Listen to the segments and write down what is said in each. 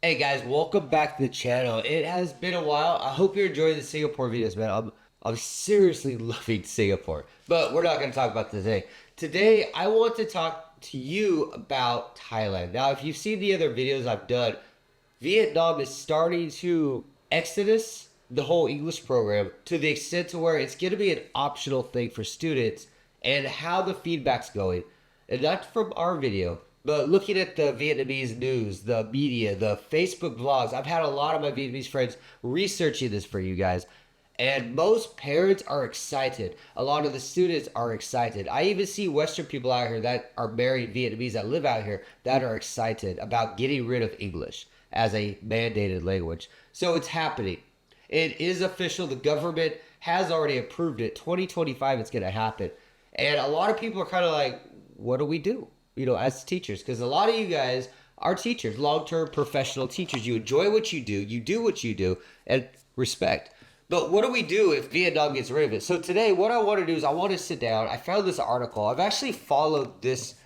Hey guys, welcome back to the channel. It has been a while. I hope you're enjoying the Singapore videos, man. I'm seriously loving Singapore, but we're not going to talk about today. Today, I want to talk to you about Thailand. Now, if you've seen the other videos I've done, Vietnam is starting to exodus the whole English program to the extent to where it's going to be an optional thing for students and how the feedback's going. And not from our video, but looking at the Vietnamese news, the media, the Facebook blogs. I've had a lot of my Vietnamese friends researching this for you guys. And most parents are excited. A lot of the students are excited. I even see Western people out here that are married Vietnamese that live out here that are excited about getting rid of English as a mandated language. So it's happening. It is official. The government has already approved it. 2025, it's going to happen. And a lot of people are kind of like, what do we do? As teachers, because a lot of you guys are teachers, long-term professional teachers. You enjoy what you do what you do, and respect. But what do we do if Vietnam gets rid of it? So today, what I want to do is I want to sit down. I found this article. I've actually followed this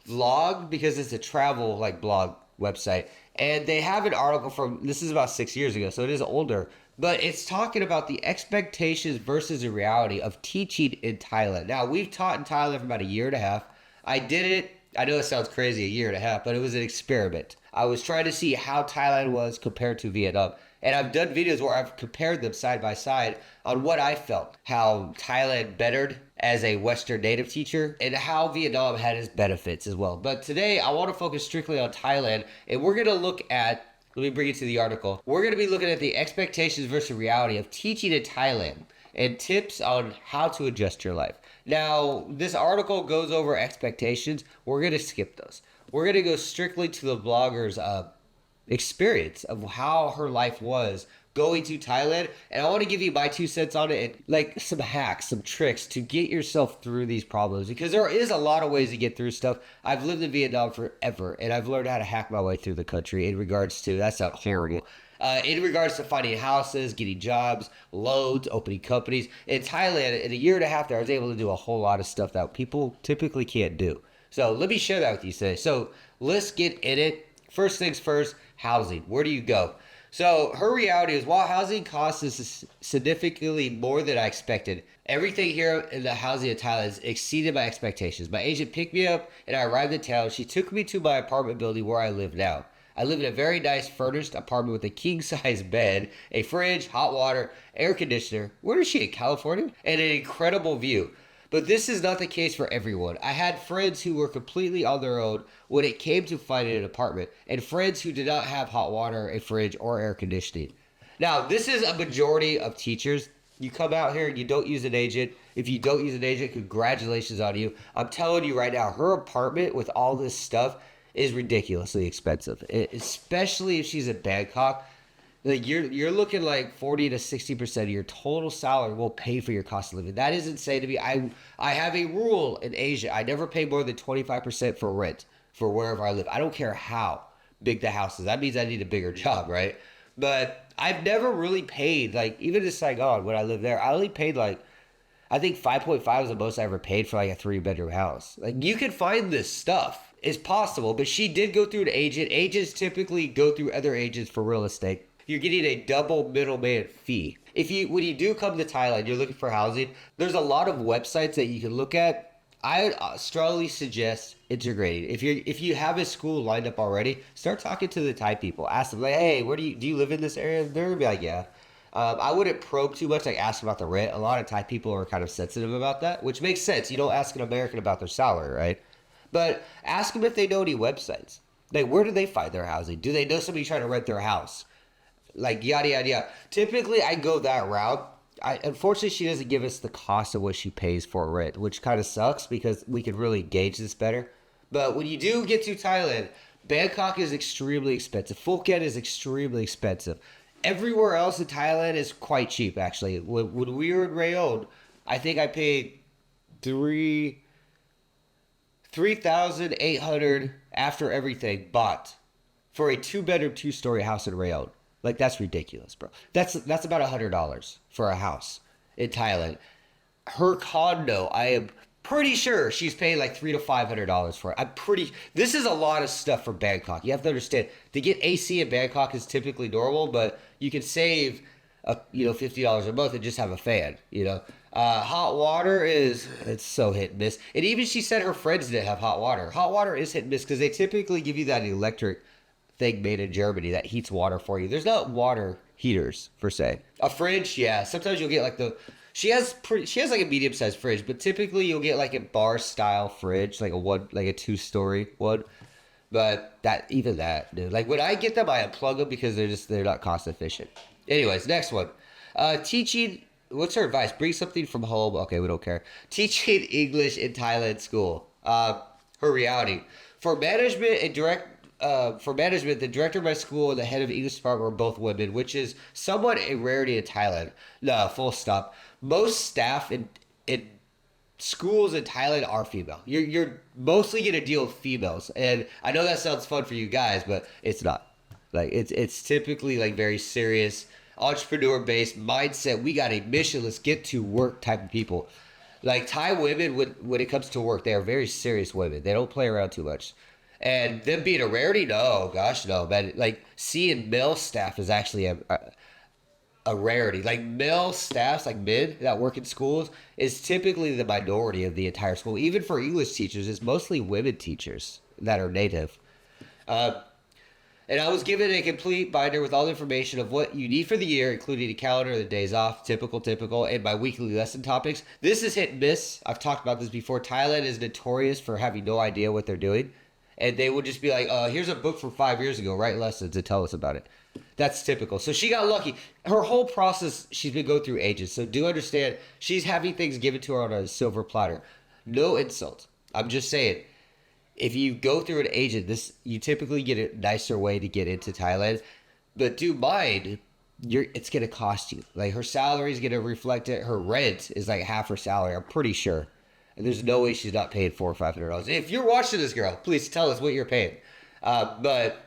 vlog because it's a travel blog website, and they have an article from, this is about 6 years ago, so it is older, but it's talking about the expectations versus the reality of teaching in Thailand. Now, we've taught in Thailand for about a year and a half. I did it, I know it sounds crazy, a year and a half, but it was an experiment. I was trying to see how Thailand was compared to Vietnam. And I've done videos where I've compared them side by side on what I felt, how Thailand bettered as a Western native teacher and how Vietnam had its benefits as well. But today I want to focus strictly on Thailand, and we're going to look at, let me bring you to the article. We're going to be looking at the expectations versus reality of teaching in Thailand and tips on how to adjust your life. Now, this article goes over expectations. We're going to skip those. We're going to go strictly to the blogger's experience of how her life was going to Thailand. And I want to give you my 2 cents on it and some hacks, some tricks to get yourself through these problems, because there is a lot of ways to get through stuff. I've lived in Vietnam forever, and I've learned how to hack my way through the country in regards to, that sounds horrible. In regards to finding houses, getting jobs, loans, opening companies. In Thailand, in a year and a half there, I was able to do a whole lot of stuff that people typically can't do. So let me share that with you today. So let's get in it. First things first, housing. Where do you go? So her reality is, while housing costs is significantly more than I expected, everything here in the housing in Thailand exceeded my expectations. My agent picked me up and I arrived in town. She took me to my apartment building where I live now. I live in a very nice furnished apartment with a king-size bed, a fridge, hot water, air conditioner. Where is she, in California? And an incredible view. But this is not the case for everyone. I had friends who were completely on their own when it came to finding an apartment, and friends who did not have hot water, a fridge, or air conditioning. Now, this is a majority of teachers. You come out here and you don't use an agent. If you don't use an agent, congratulations on you. I'm telling you right now, her apartment with all this stuff is ridiculously expensive, especially if she's in Bangkok. You're looking like 40 to 60% of your total salary will pay for your cost of living. That is insane to me. I have a rule in Asia. I never pay more than 25% for rent for wherever I live. I don't care how big the house is. That means I need a bigger job, right? But I've never really paid, even in Saigon when I lived there, I only paid I think 5.5 was the most I ever paid for a 3-bedroom house. You can find this stuff. It's possible, but she did go through an agent. Agents typically go through other agents for real estate. You're getting a double middleman fee. When you do come to Thailand, you're looking for housing, there's a lot of websites that you can look at. I strongly suggest integrating. If you have a school lined up already, start talking to the Thai people. Ask them hey, where do you live in this area? They're gonna be like, yeah. I wouldn't probe too much, ask about the rent. A lot of Thai people are kind of sensitive about that, which makes sense. You don't ask an American about their salary, right? But ask them if they know any websites. Where do they find their housing? Do they know somebody trying to rent their house? Yada, yada, yada. Typically, I go that route. Unfortunately, she doesn't give us the cost of what she pays for rent, which kind of sucks because we could really gauge this better. But when you do get to Thailand, Bangkok is extremely expensive. Phuket is extremely expensive. Everywhere else in Thailand is quite cheap, actually. When we were in Rayong, I think I paid 3,800 after everything bought for a 2-bedroom, 2-story house in Rayong. That's ridiculous, bro. That's about $100 for a house in Thailand. Her condo, I am pretty sure she's paying like $300 to $500 for it. This is a lot of stuff for Bangkok. You have to understand, to get AC in Bangkok is typically normal, but you can save $50 a month and just have a fan. Hot water it's so hit and miss. And even she said her friends didn't have hot water. Hot water is hit and miss because they typically give you that electric thing made in Germany that heats water for you. There's not water heaters per se. A fridge, yeah. Sometimes you'll get like she has like a medium sized fridge, but typically you'll get like a bar style fridge, like a 2-story one. But dude. Like when I get them, I unplug them because they're not cost efficient. Anyways, next one. Teaching. What's her advice? Bring something from home. Okay, we don't care. Teaching English in Thailand school. Her reality. For management, the director of my school and the head of the English department were both women, which is somewhat a rarity in Thailand. No, full stop. Most staff in schools in Thailand are female. You're mostly gonna deal with females, and I know that sounds fun for you guys, but it's not. Like it's typically like very serious, entrepreneur-based mindset. We got a mission. Let's get to work type of people. Like Thai women, when it comes to work, they are very serious women. They don't play around too much. And them being a rarity, no, gosh, no, man. Like seeing male staff is actually a rarity. Like male staffs, like men that work in schools, is typically the minority of the entire school. Even for English teachers, it's mostly women teachers that are native. And I was given a complete binder with all the information of what you need for the year, including a calendar, the days off, typical, and my weekly lesson topics. This is hit and miss. I've talked about this before. Thailand is notorious for having no idea what they're doing. And they would just be like, here's a book from 5 years ago, write lessons and tell us about it. That's typical. So she got lucky. Her whole process, she's been going through ages. So do understand, she's having things given to her on a silver platter. No insult. I'm just saying, if you go through an agent, you typically get a nicer way to get into Thailand. But do mind, it's going to cost you. Like her salary is going to reflect it. Her rent is like half her salary, I'm pretty sure. And there's no way she's not paying $400 or $500. If you're watching this girl, please tell us what you're paying. But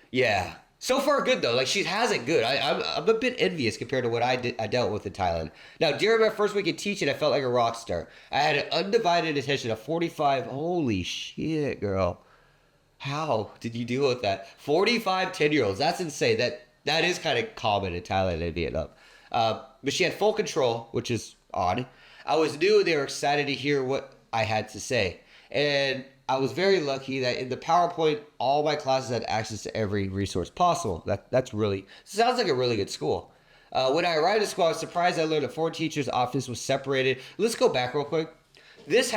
yeah, so far good though. Like she has it good. I'm a bit envious compared to what I dealt with in Thailand. Now during my first week of teaching, I felt like a rock star. I had an undivided attention of 45. Holy shit, girl! How did you deal with that? 45 10-year-olds. That's insane. That is kind of common in Thailand and Vietnam. But she had full control, which is odd. I was new and they were excited to hear what I had to say. And I was very lucky that in the PowerPoint, all my classes had access to every resource possible. That's really, sounds like a really good school. When I arrived at school, I was surprised I learned that 4 teachers' office was separated. Let's go back real quick. This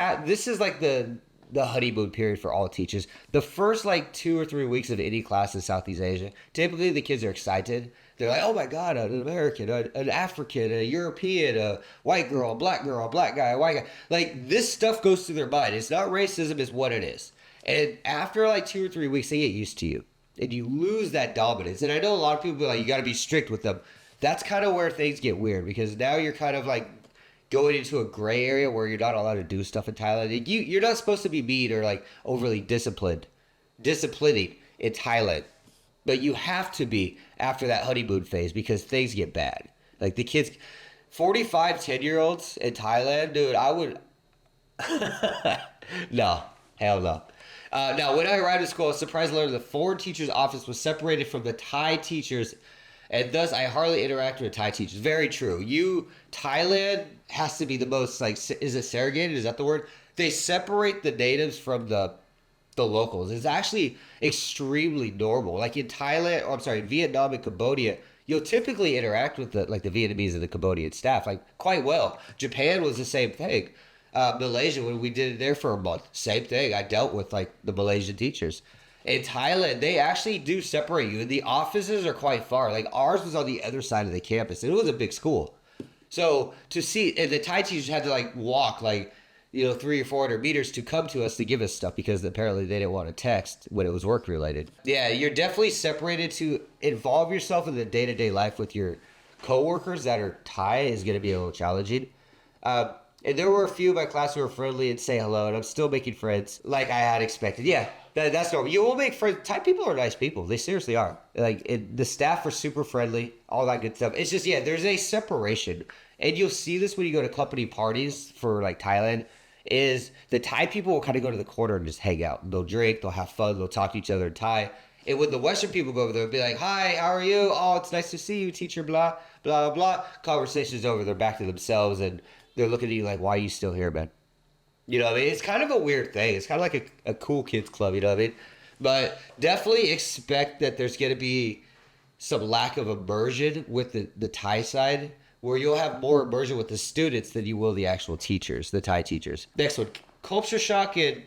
is like the honeymoon period for all teachers. The first like 2 or 3 weeks of any class in Southeast Asia, typically the kids are excited. They're like, oh my God, an American, an African, a European, a white girl, a black guy, a white guy. Like this stuff goes through their mind. It's not racism, it's what it is. And after like 2 or 3 weeks, they get used to you. And you lose that dominance. And I know a lot of people be like, you got to be strict with them. That's kind of where things get weird because now you're kind of like going into a gray area where you're not allowed to do stuff in Thailand. You're not supposed to be mean or like overly disciplining in Thailand. But you have to be after that honeymoon phase because things get bad. Like the kids, 45 10-year-olds in Thailand, dude, I would... No, hell no. Now, when I arrived at school, I was surprised to learn the foreign teacher's office was separated from the Thai teachers, and thus I hardly interacted with Thai teachers. Very true. Thailand has to be the most, like, is it segregated? Is that the word? They separate the natives from the locals. It's actually extremely normal. Like in Vietnam and Cambodia, you'll typically interact with the Vietnamese and the Cambodian staff like quite well. Japan was the same thing. Malaysia, when we did it there for a month, same thing. I dealt with like the Malaysian teachers. In Thailand, they actually do separate you. And the offices are quite far. Like ours was on the other side of the campus. And it was a big school. So to see, and the Thai teachers had to like walk like 300 or 400 meters to come to us to give us stuff because apparently they didn't want to text when it was work related. Yeah, you're definitely separated. To involve yourself in the day-to-day life with your coworkers that are Thai is going to be a little challenging. And there were a few in my class who were friendly and say hello, and I'm still making friends like I had expected. Yeah, that's normal. You will make friends. Thai people are nice people. They seriously are. The staff are super friendly, all that good stuff. It's just, there's a separation. And you'll see this when you go to company parties for like Thailand. is the Thai people will kind of go to the corner and just hang out. They'll drink, they'll have fun, they'll talk to each other in Thai. And when the Western people go over there, they'll be like, "Hi, how are you? Oh, it's nice to see you, teacher, blah, blah, blah." Conversation's over, they're back to themselves, and they're looking at you like, "Why are you still here, man?" You know what I mean? It's kind of a weird thing. It's kind of like a cool kids club, you know what I mean? But definitely expect that there's going to be some lack of immersion with the Thai side, where you'll have more immersion with the students than you will the actual teachers, the Thai teachers. Next one, culture shock and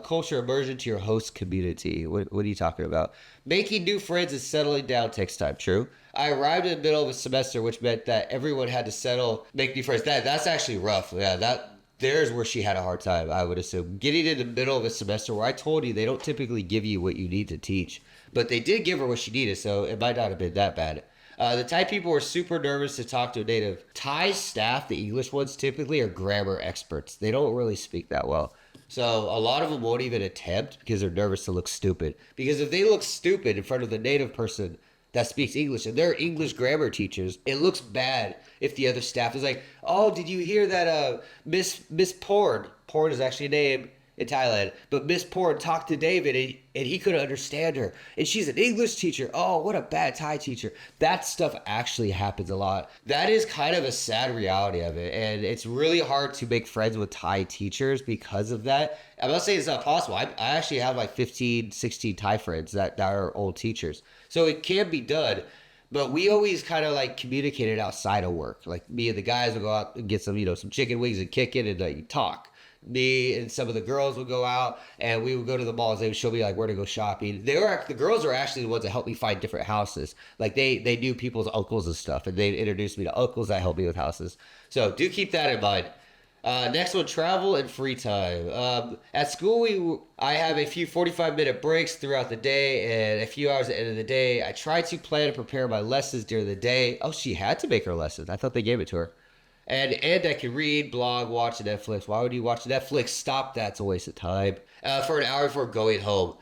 culture immersion to your host community. What are you talking about? Making new friends and settling down takes time. True. I arrived in the middle of a semester, which meant that everyone had to settle, make new friends. That's actually rough. Yeah, there's where she had a hard time, I would assume. Getting in the middle of a semester where I told you they don't typically give you what you need to teach, but they did give her what she needed, so it might not have been that bad. The Thai people were super nervous to talk to a native. Thai staff, the English ones, typically are grammar experts. They don't really speak that well. So a lot of them won't even attempt because they're nervous to look stupid. Because if they look stupid in front of the native person that speaks English and they're English grammar teachers, it looks bad if the other staff is like, "Oh, did you hear that Miss Porn is actually a name in Thailand, but Miss Porn talked to David and he couldn't understand her, and she's an English teacher. Oh, what a bad Thai teacher." That stuff actually happens a lot. That is kind of a sad reality of it, and it's really hard to make friends with Thai teachers because of that. I'm not saying it's not possible. I actually have like 15, 16 Thai friends that are old teachers. So it can be done. But we always kind of like communicated outside of work. Like me and the guys would go out and get some chicken wings and kick it and like talk. Me and some of the girls would go out and we would go to the malls. They would show me like where to go shopping. The girls are actually the ones that helped me find different houses. Like they knew people's uncles and stuff, and they introduced me to uncles that helped me with houses. So do keep that in mind. Next one, travel and free time. At school, I have a few 45-minute breaks throughout the day and a few hours at the end of the day. I try to plan and prepare my lessons during the day. Oh, she had to make her lessons. I thought they gave it to her. And I can read, blog, watch Netflix. Why would you watch Netflix? Stop that. It's a waste of time. For an hour before going home.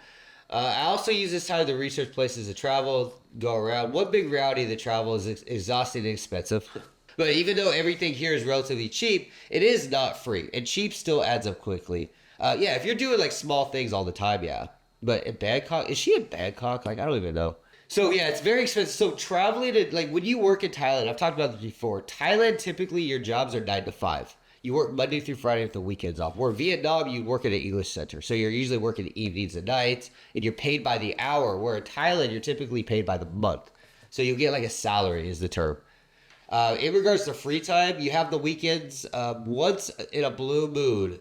I also use this time to research places to travel, go around. One big reality of the travel is exhausting and expensive. But even though everything here is relatively cheap, it is not free. And cheap still adds up quickly. Yeah, if you're doing like small things all the time, yeah. But in Bangkok, is she in Bangkok? Like, I don't even know. So yeah, it's very expensive. So traveling, like when you work in Thailand, I've talked about this before. Thailand, typically your jobs are 9 to 5. You work Monday through Friday with the weekends off. Where Vietnam, you work at an English center. So you're usually working evenings and nights, and you're paid by the hour. Where in Thailand, you're typically paid by the month. So you'll get like a salary is the term. In regards to free time, you have the weekends once in a blue moon.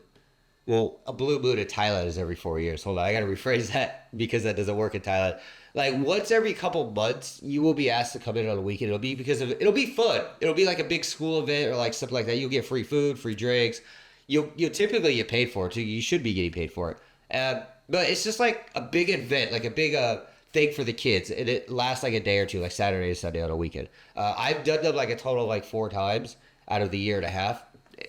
Well, a blue moon in Thailand is every 4 years. Hold on, I got to rephrase that because that doesn't work in Thailand. Like once every couple months, you will be asked to come in on a weekend. It'll be fun. It'll be like a big school event or like something like that. You'll get free food, free drinks. You'll typically get paid for it too. You should be getting paid for it. But it's just like a big event, like a big thing for the kids, and it lasts like a day or two, like Saturday to Sunday on a weekend. I've done them like a total of like 4 times out of the year and a half.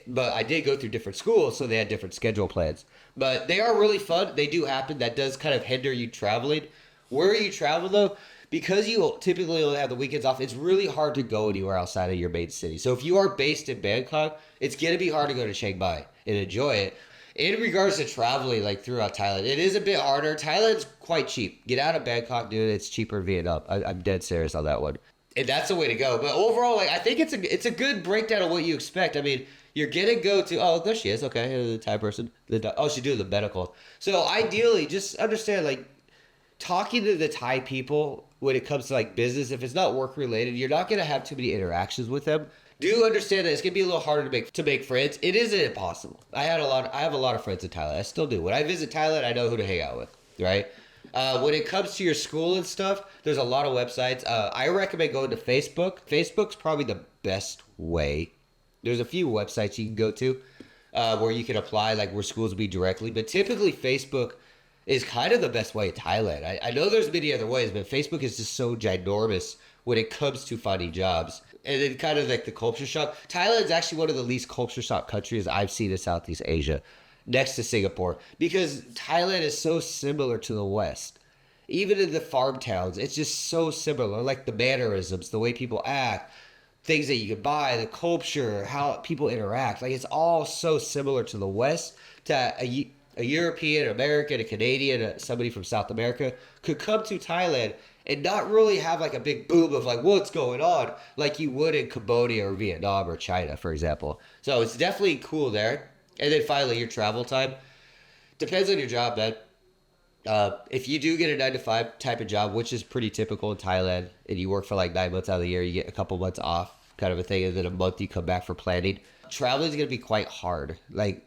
But I did go through different schools, so they had different schedule plans. But they are really fun. They do happen. That does kind of hinder you traveling. Where you travel, though, because you typically only have the weekends off, it's really hard to go anywhere outside of your main city. So if you are based in Bangkok, it's going to be hard to go to Chiang Mai and enjoy it. In regards to traveling, like throughout Thailand, it is a bit harder. Thailand's quite cheap. Get out of Bangkok, dude. It's cheaper in Vietnam. I'm dead serious on that one. And that's the way to go. But overall, like I think it's a good breakdown of what you expect. I mean, you're going to go to, oh, there she is. Okay, the Thai person. She's doing the medical. So ideally, just understand, like, talking to the Thai people when it comes to, like, business, if it's not work-related, you're not going to have too many interactions with them. Do understand that it's going to be a little harder to make friends. It isn't impossible. I have a lot of friends in Thailand. I still do. When I visit Thailand, I know who to hang out with, right? When it comes to your school and stuff, there's a lot of websites. I recommend going to Facebook. Facebook's probably the best way. There's a few websites you can go to where you can apply, like where schools will be directly. But typically, Facebook is kind of the best way in Thailand. I know there's many other ways, but Facebook is just so ginormous when it comes to finding jobs. And then kind of like the culture shock. Thailand is actually one of the least culture shock countries I've seen in Southeast Asia, next to Singapore, because Thailand is so similar to the West. Even in the farm towns, it's just so similar. Like the mannerisms, the way people act, things that you can buy, the culture, how people interact. Like, it's all so similar to the West that a European, American, a Canadian, somebody from South America could come to Thailand and not really have like a big boom of like what's going on like you would in Cambodia or Vietnam or China, for example. So it's definitely cool there. And then finally, your travel time depends on your job, man. If you do get a 9 to 5 type of job, which is pretty typical in Thailand, and you work for like 9 months out of the year, you get a couple months off, kind of a thing, and then a month you come back for planning. Traveling is going to be quite hard. Like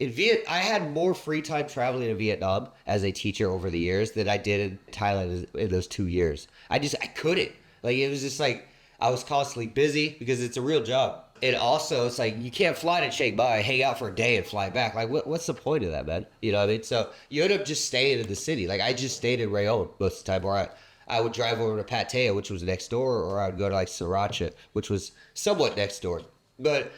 I had more free time traveling in Vietnam as a teacher over the years than I did in Thailand in those 2 years. I couldn't. Like, it was just like I was constantly busy because it's a real job. And also, it's like you can't fly to Chiang Mai, hang out for a day, and fly back. Like, what's the point of that, man? You know what I mean? So you end up just staying in the city. Like, I just stayed in Rayon most of the time, or I would drive over to Pattaya, which was next door, or I would go to like Sriracha, which was somewhat next door. But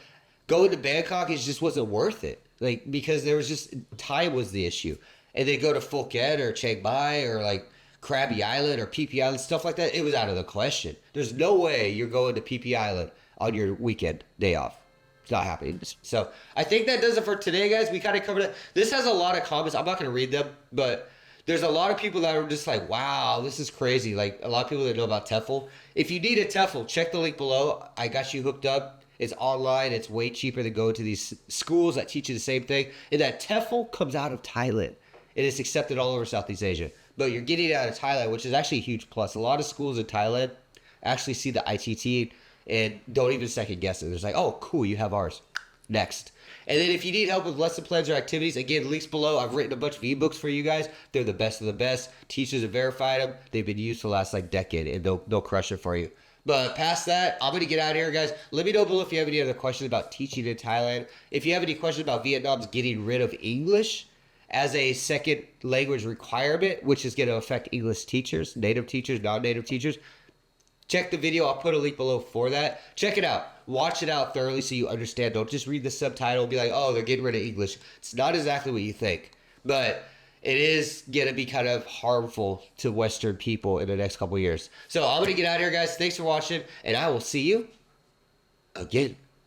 going to Bangkok, it just wasn't worth it. Like, because there was just time was the issue. And then go to Phuket or Chiang Mai or like Krabi Island or Phi Phi Island, stuff like that. It was out of the question. There's no way you're going to Phi Phi Island on your weekend day off. It's not happening. So I think that does it for today, guys. We kind of covered it. This has a lot of comments. I'm not going to read them, but there's a lot of people that are just like, wow, this is crazy. Like, a lot of people that know about TEFL. If you need a TEFL, check the link below. I got you hooked up. It's online. It's way cheaper than going to these schools that teach you the same thing. And that TEFL comes out of Thailand. It is accepted all over Southeast Asia. But you're getting it out of Thailand, which is actually a huge plus. A lot of schools in Thailand actually see the ITT and don't even second guess it. It's like, oh, cool, you have ours. Next. And then if you need help with lesson plans or activities, again, links below. I've written a bunch of eBooks for you guys. They're the best of the best. Teachers have verified them. They've been used for the last like decade, and they'll crush it for you. But past that, I'm going to get out of here, guys. Let me know below if you have any other questions about teaching in Thailand. If you have any questions about Vietnam's getting rid of English as a second language requirement, which is going to affect English teachers, native teachers, non-native teachers, check the video. I'll put a link below for that. Check it out. Watch it out thoroughly so you understand. Don't just read the subtitle and be like, oh, they're getting rid of English. It's not exactly what you think. But it is going to be kind of harmful to Western people in the next couple of years. So I'm going to get out of here, guys. Thanks for watching, and I will see you again.